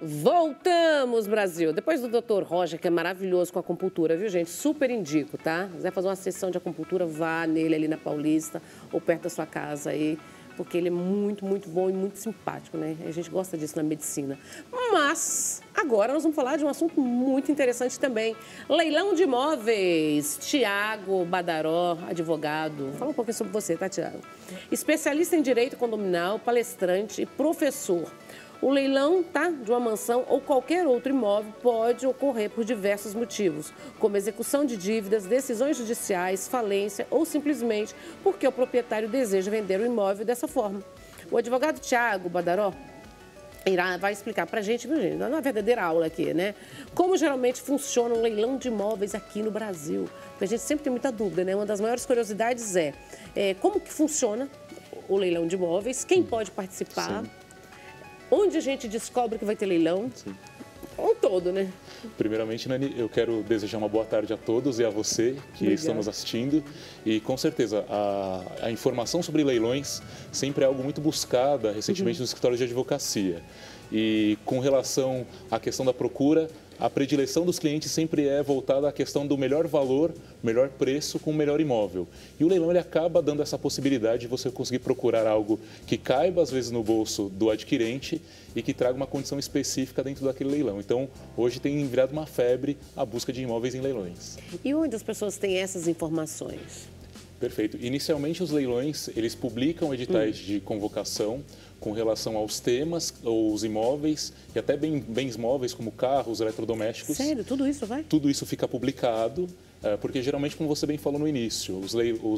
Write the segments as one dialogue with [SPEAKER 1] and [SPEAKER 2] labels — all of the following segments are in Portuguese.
[SPEAKER 1] Voltamos, Brasil! Depois do Dr. Roger, que é maravilhoso com acupuntura, viu, gente? Super indico, tá? Se quiser fazer uma sessão de acupuntura, vá nele ali na Paulista ou perto da sua casa aí, porque ele é muito, muito bom e muito simpático, né? A gente gosta disso na medicina. Mas agora nós vamos falar de um assunto muito interessante também. Leilão de imóveis. Tiago Badaró, advogado. Fala um pouquinho sobre você, tá, Tiago? Especialista em direito condominial, palestrante e professor. O leilão, tá, de uma mansão ou qualquer outro imóvel pode ocorrer por diversos motivos, como execução de dívidas, decisões judiciais, falência ou simplesmente porque o proprietário deseja vender o imóvel dessa forma. O advogado Tiago Badaró vai explicar para a gente, viu, gente, uma verdadeira aula aqui, né? Como geralmente funciona um leilão de imóveis aqui no Brasil. Porque a gente sempre tem muita dúvida, né? Uma das maiores curiosidades é como que funciona o leilão de imóveis, quem pode participar. Sim. Onde a gente descobre que vai ter leilão? Sim. Um todo, né?
[SPEAKER 2] Primeiramente, Nani, eu quero desejar uma boa tarde a todos e a você que estamos assistindo. E, com certeza, a informação sobre leilões sempre é algo muito buscada recentemente nos escritórios de advocacia. E, com relação à questão da procura, a predileção dos clientes sempre é voltada à questão do melhor valor, melhor preço com o melhor imóvel. E o leilão ele acaba dando essa possibilidade de você conseguir procurar algo que caiba, às vezes, no bolso do adquirente e que traga uma condição específica dentro daquele leilão. Então, hoje tem virado uma febre a busca de imóveis em leilões.
[SPEAKER 1] E onde as pessoas têm essas informações?
[SPEAKER 2] Perfeito. Inicialmente, os leilões, eles publicam editais de convocação com relação aos temas, os imóveis e até bens móveis como carros, eletrodomésticos.
[SPEAKER 1] Sério? Tudo isso vai?
[SPEAKER 2] Tudo isso fica publicado. Porque geralmente, como você bem falou no início, os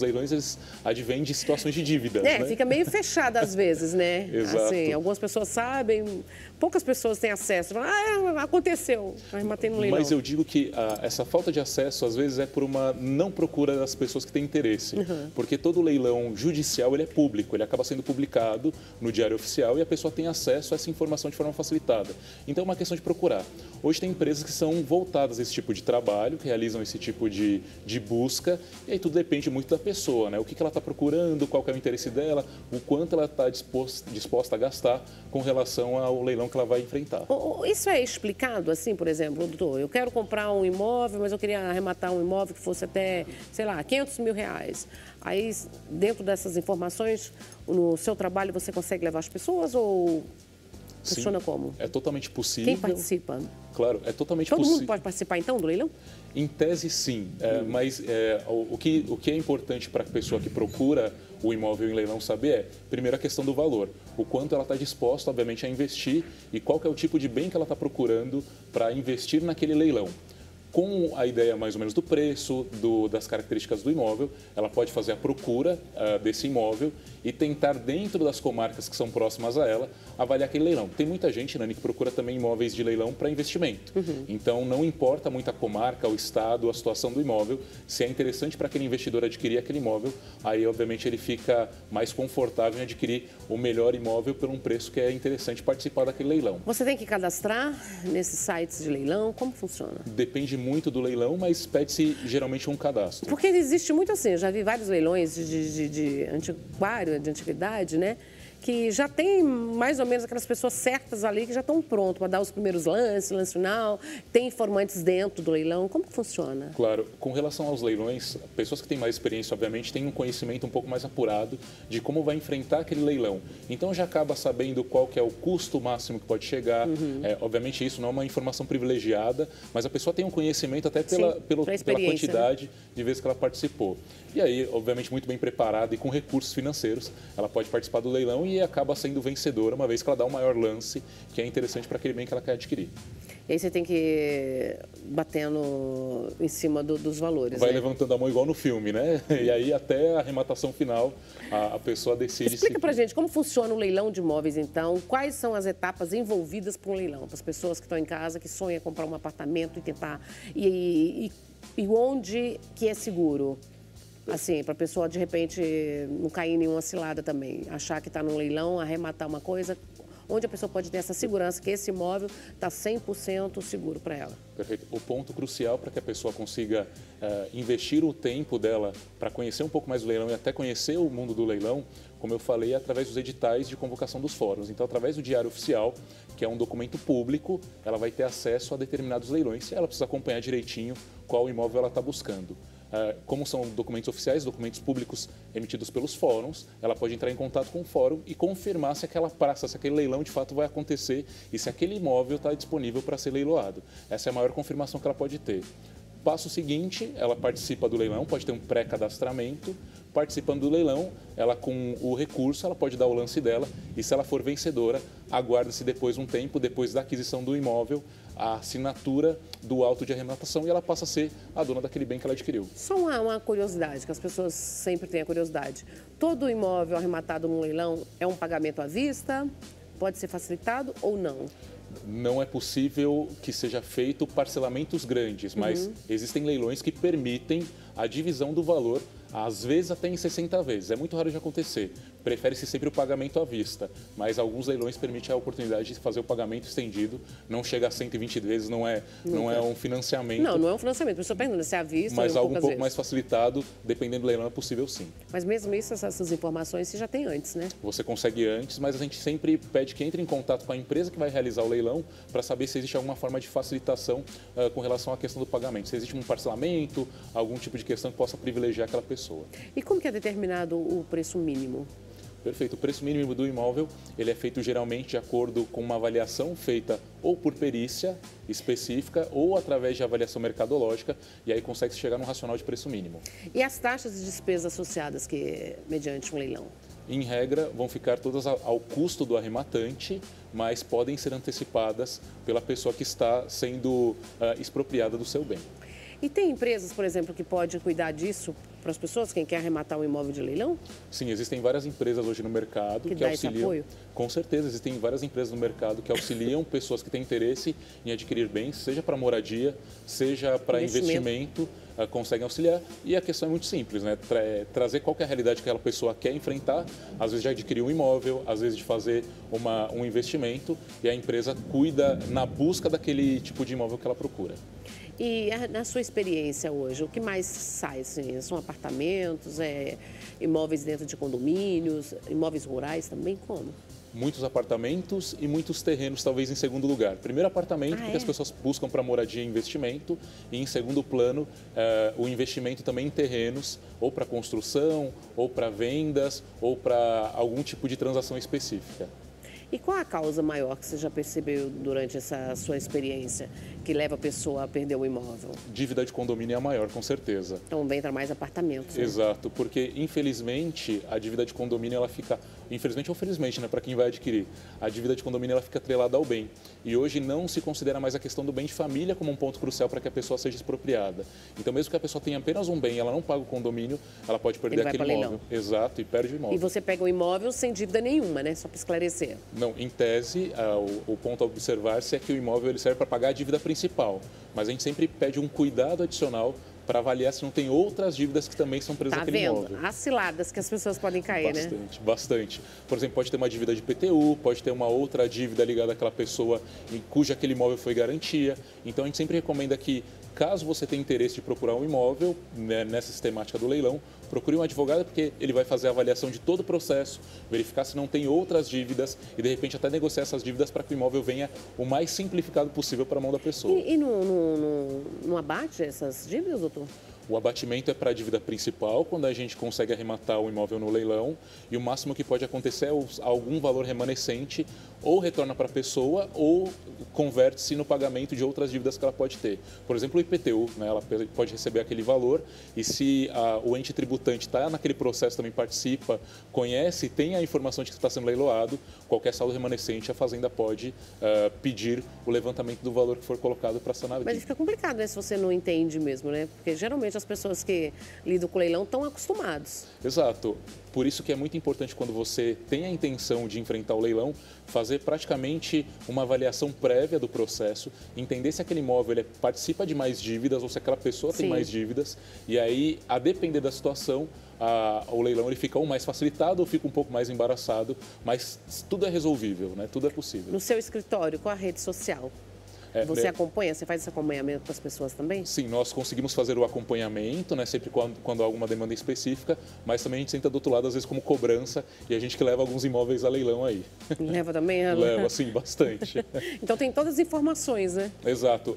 [SPEAKER 2] leilões eles advêm de situações de dívidas. Né?
[SPEAKER 1] Fica meio fechado às vezes, né?
[SPEAKER 2] Exato.
[SPEAKER 1] Assim, algumas pessoas sabem, poucas pessoas têm acesso. Falam, aconteceu, mas matei no leilão.
[SPEAKER 2] Mas eu digo que essa falta de acesso, às vezes, é por uma não procura das pessoas que têm interesse. Porque todo leilão judicial ele é público, ele acaba sendo publicado no Diário Oficial e a pessoa tem acesso a essa informação de forma facilitada. Então, é uma questão de procurar. Hoje tem empresas que são voltadas a esse tipo de trabalho, que realizam esse tipo de busca, e aí tudo depende muito da pessoa, né? O que ela está procurando, qual que é o interesse dela, o quanto ela está disposta a gastar com relação ao leilão que ela vai enfrentar.
[SPEAKER 1] Isso é explicado assim, por exemplo, doutor, eu quero comprar um imóvel, mas eu queria arrematar um imóvel que fosse até, sei lá, 500 mil reais. Aí, dentro dessas informações, no seu trabalho você consegue levar as pessoas ou... Funciona como?
[SPEAKER 2] É totalmente possível.
[SPEAKER 1] Quem participa?
[SPEAKER 2] Claro, é totalmente possível.
[SPEAKER 1] Todo mundo pode participar, então, do leilão?
[SPEAKER 2] Em tese, sim. Mas o que é importante para a pessoa que procura o imóvel em leilão saber é, primeiro, a questão do valor. O quanto ela está disposta, obviamente, a investir e qual que é o tipo de bem que ela está procurando para investir naquele leilão. Com a ideia mais ou menos do preço, das características do imóvel, ela pode fazer a procura desse imóvel e tentar, dentro das comarcas que são próximas a ela, avaliar aquele leilão. Tem muita gente, Nani, que procura também imóveis de leilão para investimento. Então, não importa muito a comarca, o estado, a situação do imóvel. Se é interessante para aquele investidor adquirir aquele imóvel, aí, obviamente, ele fica mais confortável em adquirir o melhor imóvel por um preço que é interessante participar daquele leilão.
[SPEAKER 1] Você tem que cadastrar nesses sites de leilão? Como funciona?
[SPEAKER 2] Depende muito do leilão, mas pede-se geralmente um cadastro.
[SPEAKER 1] Porque existe muito assim, eu já vi vários leilões de antiquário, de antiguidade, né? Que já tem mais ou menos aquelas pessoas certas ali que já estão prontas para dar os primeiros lances, lance final, tem informantes dentro do leilão. Como que funciona?
[SPEAKER 2] Claro, com relação aos leilões, pessoas que têm mais experiência, obviamente, têm um conhecimento um pouco mais apurado de como vai enfrentar aquele leilão. Então, já acaba sabendo qual que é o custo máximo que pode chegar. Obviamente, isso não é uma informação privilegiada, mas a pessoa tem um conhecimento até pela quantidade de vezes que ela participou. E aí, obviamente, muito bem preparada e com recursos financeiros, ela pode participar do leilão e acaba sendo vencedora, uma vez que ela dá o maior lance, que é interessante para aquele bem que ela quer adquirir.
[SPEAKER 1] E aí você tem que ir batendo em cima dos valores,
[SPEAKER 2] Vai
[SPEAKER 1] né?
[SPEAKER 2] levantando a mão igual no filme, né? E aí, até a arrematação final, a pessoa decide...
[SPEAKER 1] Explica pra gente como funciona o leilão de imóveis, então. Quais são as etapas envolvidas para um leilão? Para as pessoas que estão em casa, que sonham em comprar um apartamento e tentar... E onde que é seguro? Assim, para a pessoa, de repente, não cair em nenhuma cilada também. Achar que está num leilão, arrematar uma coisa. onde a pessoa pode ter essa segurança que esse imóvel está 100% seguro para ela.
[SPEAKER 2] Perfeito. O ponto crucial para que a pessoa consiga investir o tempo dela para conhecer um pouco mais do leilão e até conhecer o mundo do leilão, como eu falei, é através dos editais de convocação dos fóruns. Então, através do Diário Oficial, que é um documento público, ela vai ter acesso a determinados leilões e ela precisa acompanhar direitinho qual imóvel ela está buscando. Como são documentos oficiais, documentos públicos emitidos pelos fóruns, ela pode entrar em contato com o fórum e confirmar se aquela praça, se aquele leilão de fato vai acontecer e se aquele imóvel está disponível para ser leiloado. Essa é a maior confirmação que ela pode ter. Passo seguinte, ela participa do leilão, pode ter um pré-cadastramento. Participando do leilão, ela com o recurso, ela pode dar o lance dela e se ela for vencedora, aguarda-se depois um tempo, depois da aquisição do imóvel, a assinatura do auto de arrematação e ela passa a ser a dona daquele bem que ela adquiriu.
[SPEAKER 1] Só uma curiosidade, que as pessoas sempre têm a curiosidade. Todo imóvel arrematado num leilão é um pagamento à vista? Pode ser facilitado ou não?
[SPEAKER 2] Não é possível que seja feito parcelamentos grandes, mas existem leilões que permitem a divisão do valor, às vezes até em 60 vezes. É muito raro de acontecer. Prefere-se sempre o pagamento à vista, mas alguns leilões permitem a oportunidade de fazer o pagamento estendido. Não chega a 120 vezes, não é um financiamento.
[SPEAKER 1] Não é um financiamento. A pessoa pergunta se é à vista
[SPEAKER 2] mas
[SPEAKER 1] ou
[SPEAKER 2] algo um pouco
[SPEAKER 1] vezes.
[SPEAKER 2] mais facilitado, dependendo do leilão, é possível sim.
[SPEAKER 1] Mas mesmo isso, essas informações você já tem antes, né?
[SPEAKER 2] Você consegue antes, mas a gente sempre pede que entre em contato com a empresa que vai realizar o leilão para saber se existe alguma forma de facilitação com relação à questão do pagamento. Se existe um parcelamento, algum tipo de questão que possa privilegiar aquela pessoa.
[SPEAKER 1] E como que é determinado o preço mínimo?
[SPEAKER 2] Perfeito. O preço mínimo do imóvel, ele é feito geralmente de acordo com uma avaliação feita ou por perícia específica ou através de avaliação mercadológica e aí consegue-se chegar num racional de preço mínimo.
[SPEAKER 1] E as taxas de despesas associadas mediante um leilão?
[SPEAKER 2] Em regra, vão ficar todas ao custo do arrematante, mas podem ser antecipadas pela pessoa que está sendo expropriada do seu bem.
[SPEAKER 1] E tem empresas, por exemplo, que pode cuidar disso para as pessoas, quem quer arrematar um imóvel de leilão?
[SPEAKER 2] Sim, existem várias empresas hoje no mercado que
[SPEAKER 1] dá
[SPEAKER 2] auxiliam.
[SPEAKER 1] esse apoio?
[SPEAKER 2] Com certeza, existem várias empresas no mercado que auxiliam pessoas que têm interesse em adquirir bens, seja para moradia, seja para investimento, conseguem auxiliar. E a questão é muito simples, né? Trazer qual que é a realidade que aquela pessoa quer enfrentar, às vezes de adquirir um imóvel, às vezes de fazer um investimento, e a empresa cuida na busca daquele tipo de imóvel que ela procura.
[SPEAKER 1] E na sua experiência hoje, o que mais sai? Assim, são apartamentos, imóveis dentro de condomínios, imóveis rurais também? Como?
[SPEAKER 2] Muitos apartamentos e muitos terrenos, talvez em segundo lugar. Primeiro, apartamento, porque as pessoas buscam para moradia e investimento. E em segundo plano, o investimento também em terrenos, ou para construção, ou para vendas, ou para algum tipo de transação específica.
[SPEAKER 1] E qual a causa maior que você já percebeu durante essa sua experiência que leva a pessoa a perder o imóvel?
[SPEAKER 2] Dívida de condomínio é a maior, com certeza.
[SPEAKER 1] Então entra mais apartamentos. Né?
[SPEAKER 2] Exato, porque infelizmente a dívida de condomínio ela fica, infelizmente ou felizmente, né, para quem vai adquirir, a dívida de condomínio ela fica atrelada ao bem. E hoje não se considera mais a questão do bem de família como um ponto crucial para que a pessoa seja expropriada. Então mesmo que a pessoa tenha apenas um bem e ela não paga o condomínio, ela pode perder aquele imóvel. Exato, e perde o imóvel.
[SPEAKER 1] E você pega o imóvel sem dívida nenhuma, né? Só para esclarecer.
[SPEAKER 2] Não, em tese, o ponto a observar-se é que o imóvel ele serve para pagar a dívida principal, mas a gente sempre pede um cuidado adicional para avaliar se não tem outras dívidas que também são presas naquele imóvel. Tá vendo?
[SPEAKER 1] As ciladas que as pessoas podem cair,
[SPEAKER 2] bastante,
[SPEAKER 1] né?
[SPEAKER 2] Bastante. Por exemplo, pode ter uma dívida de IPTU, pode ter uma outra dívida ligada àquela pessoa em cuja aquele imóvel foi garantia. Então, a gente sempre recomenda que, caso você tenha interesse de procurar um imóvel, né, nessa sistemática do leilão, procure um advogado porque ele vai fazer a avaliação de todo o processo, verificar se não tem outras dívidas e, de repente, até negociar essas dívidas para que o imóvel venha o mais simplificado possível para a mão da pessoa.
[SPEAKER 1] E não abate essas dívidas, doutor?
[SPEAKER 2] O abatimento é para a dívida principal, quando a gente consegue arrematar o imóvel no leilão, e o máximo que pode acontecer é algum valor remanescente ou retorna para a pessoa ou converte-se no pagamento de outras dívidas que ela pode ter. Por exemplo, o IPTU, né, ela pode receber aquele valor e se o ente tributante está naquele processo, também participa, conhece, tem a informação de que está sendo leiloado, qualquer saldo remanescente, a Fazenda pode pedir o levantamento do valor que for colocado para sanar a dívida.
[SPEAKER 1] Mas fica complicado, né, se você não entende mesmo, né? Porque geralmente as pessoas que lidam com leilão estão acostumados.
[SPEAKER 2] Exato. Por isso que é muito importante, quando você tem a intenção de enfrentar o leilão, fazer praticamente uma avaliação prévia do processo, entender se aquele imóvel ele participa de mais dívidas ou se aquela pessoa tem mais dívidas. E aí, a depender da situação, o leilão ele fica ou mais facilitado ou fica um pouco mais embaraçado, mas tudo é resolvível, né? Tudo é possível.
[SPEAKER 1] No seu escritório, qual a rede social? Você acompanha, você faz esse acompanhamento para as pessoas também?
[SPEAKER 2] Sim, nós conseguimos fazer o acompanhamento, né, sempre quando há alguma demanda específica, mas também a gente senta do outro lado, às vezes, como cobrança, e a gente que leva alguns imóveis a leilão aí.
[SPEAKER 1] Leva também, Ana?
[SPEAKER 2] Leva, sim, bastante.
[SPEAKER 1] Então tem todas as informações, né?
[SPEAKER 2] Exato.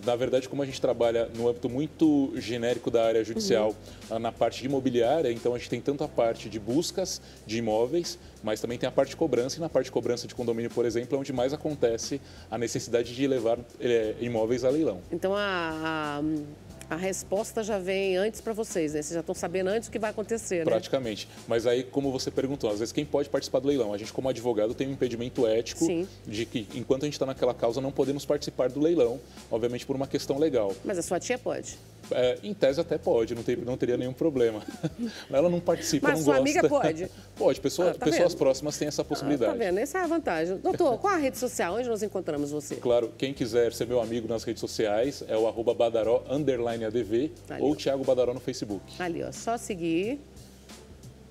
[SPEAKER 2] Na verdade, como a gente trabalha no âmbito muito genérico da área judicial, na parte de imobiliária, então a gente tem tanto a parte de buscas de imóveis, mas também tem a parte de cobrança, e na parte de cobrança de condomínio, por exemplo, é onde mais acontece a necessidade de levar imóveis a leilão.
[SPEAKER 1] Então a resposta já vem antes para vocês, né? Vocês já estão sabendo antes o que vai acontecer, né?
[SPEAKER 2] Praticamente. Mas aí, como você perguntou, às vezes quem pode participar do leilão? A gente, como advogado, tem um impedimento ético de que, enquanto a gente está naquela causa, não podemos participar do leilão, obviamente por uma questão legal.
[SPEAKER 1] Mas a sua tia pode?
[SPEAKER 2] Em tese até pode, não teria nenhum problema. Ela não participa,
[SPEAKER 1] mas
[SPEAKER 2] não gosta.
[SPEAKER 1] Mas sua amiga pode?
[SPEAKER 2] Pode, pessoas próximas têm essa possibilidade.
[SPEAKER 1] Tá vendo? Essa é a vantagem. Doutor, qual a rede social? Onde nós encontramos você?
[SPEAKER 2] Claro, quem quiser ser meu amigo nas redes sociais é o @badaró_adv ou Thiago Badaró no Facebook.
[SPEAKER 1] Ali, ó, só seguir.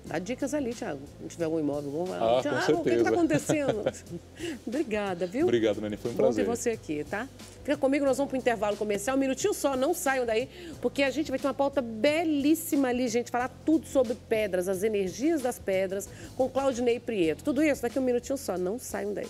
[SPEAKER 1] Dá dicas ali, Thiago. Se tiver algum imóvel, vamos lá.
[SPEAKER 2] Com certeza.
[SPEAKER 1] O que está acontecendo? Obrigada, viu?
[SPEAKER 2] Obrigado, Nani. Foi um prazer.
[SPEAKER 1] Bom ter você aqui, tá? Fica comigo, nós vamos para o intervalo comercial. Um minutinho só, não saiam daí, porque a gente vai ter uma pauta belíssima ali, gente. Falar tudo sobre pedras, as energias das pedras, com Claudinei Prieto. Tudo isso daqui a um minutinho só, não saiam daí.